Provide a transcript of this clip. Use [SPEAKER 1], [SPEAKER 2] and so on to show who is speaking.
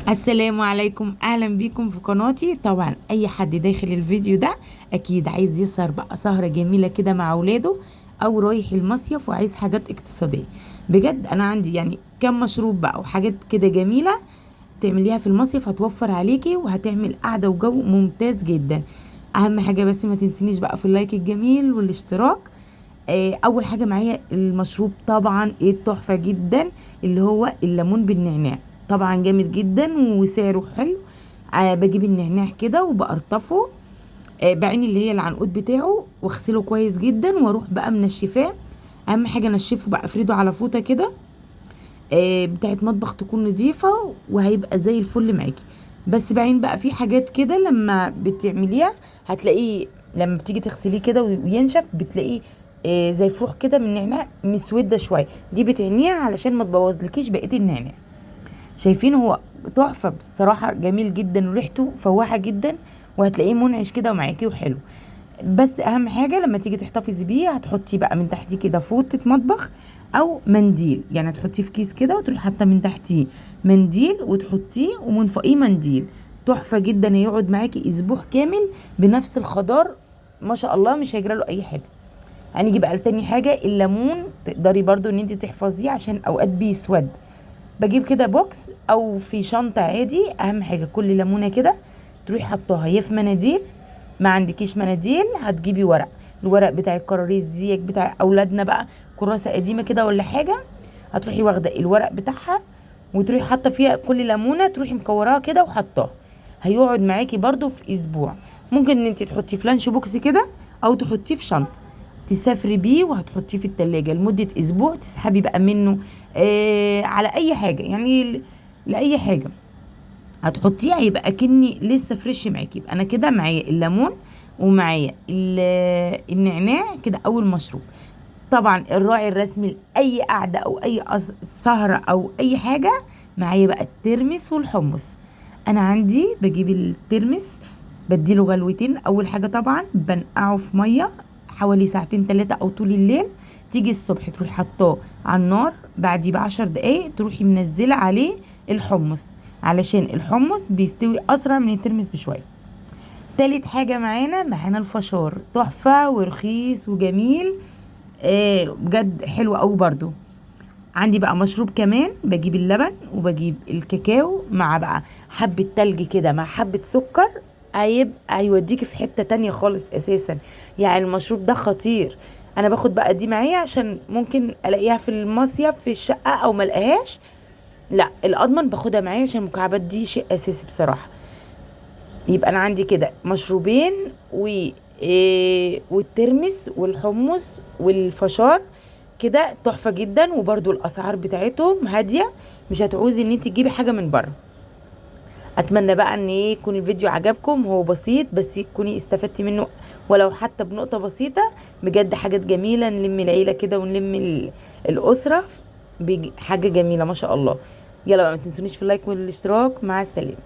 [SPEAKER 1] السلام عليكم، اهلا بيكم في قناتي. طبعا اي حد داخل الفيديو ده اكيد عايز يسهر بقى سهرة جميلة كده مع اولاده، او رايح المصيف وعايز حاجات اقتصادية. بجد انا عندي يعني كم مشروب بقى وحاجات كده جميلة تعمليها في المصيف، هتوفر عليكي وهتعمل قعدة وجو ممتاز جدا. اهم حاجة بس ما تنسينيش بقى في اللايك الجميل والاشتراك. اول حاجة معايا المشروب طبعا ايه التحفة جدا، اللي هو الليمون بالنعناع. طبعا جامد جدا وسعره حلو. بجيب النعناع كده وبقرطفه، بعين اللي هي العنقود بتاعه، واغسله كويس جدا واروح بقى منشفاه. اهم حاجة نشفه بقى، افرده على فوطة كده بتاعت مطبخ تكون نظيفة، وهيبقى زي الفل معاكي. بس بعدين بقى في حاجات كده لما بتعمليها هتلاقيه، لما بتيجي تغسليه كده وينشف بتلاقيه زي فروح كده من النعناع مسودة شوية، دي بتعنيها علشان ما تبوظلكيش بقية النعناع. شايفين هو تحفة بصراحة، جميل جدا وريحته فواحة جدا، وهتلاقيه منعش كده ومعاكي وحلو. بس اهم حاجه لما تيجي تحتفظي بيه هتحطي بقى من تحتيه كده فوطه مطبخ او منديل، يعني تحطيه في كيس كده وتروحي حاطه من تحتيه منديل وتحطيه ومن فوقيه منديل. تحفه جدا، هيقعد معاكي اسبوع كامل بنفس الخضار، ما شاء الله مش هيجرى له اي حاجه. هنيجي بقى لتاني حاجه، الليمون تقدري برضو ان انت تحفظيه عشان اوقات بيسود. بجيب كده بوكس او في شنطه عادي، اهم حاجه كل ليمونه كده تروحي حطوها يا في مناديل، ما عندكيش مناديل هتجيبي ورق، الورق بتاع الكراريس ديك بتاع اولادنا بقى، كراسه قديمه كده ولا حاجه، هتروحي واخده الورق بتاعها وتروحي حاطه فيها كل ليمونه، تروحي مكوراها كده وحطاها. هيقعد معاكي برضو في اسبوع. ممكن ان انت تحطيه في لانش بوكس كده، او تحطيه في شنطه تسافري بيه، وهتحطيه في التلاجة لمدة اسبوع، تسحبي بقى منه على اي حاجة يعني لأي حاجة هتحطيه هيبقى كني لسه فريش معاكي. يبقى انا كده معايا الليمون ومعايا النعناع كده اول مشروب. طبعا الراعي الرسمي لاي قعده او اي سهره او اي حاجه، معايا بقى الترمس والحمص. انا عندي بجيب الترمس، بديله غلوتين. اول حاجه طبعا بنقعه في ميه حوالي ساعتين ثلاثه او طول الليل، تيجي الصبح تروحي حطاه على النار، بعديه ب10 دقايق تروحي منزله عليه الحمص، علشان الحمص بيستوي اسرع من الترمس بشويه. تالت حاجه معانا الفشار، تحفه ورخيص وجميل، بجد حلو قوي برضو. عندي بقى مشروب كمان، بجيب اللبن وبجيب الكاكاو مع بقى حبة تلج كده مع حبة سكر، هيبقى هيوديكي في حتة تانية خالص اساسا. يعني المشروب ده خطير. انا باخد بقى دي معايا عشان ممكن الاقيها في المصيف في الشقة او ما الاقيهاش، لا الاضمن باخدها معايا عشان المكعبات دي شيء اساسي بصراحة. يبقى انا عندي كده مشروبين والترمس والحمص والفشار، كده تحفة جدا. وبرضو الاسعار بتاعتهم هادية، مش هتعوزي ان انت تجيبي حاجة من بره. اتمنى بقى ان يكون الفيديو عجبكم، هو بسيط بس تكوني استفدتي منه ولو حتى بنقطة بسيطة. بجد حاجات جميلة، نلم العيلة كده ونلم الأسرة، حاجة جميلة ما شاء الله. يلا بقى ما تنسونيش في اللايك والاشتراك، مع السلامة.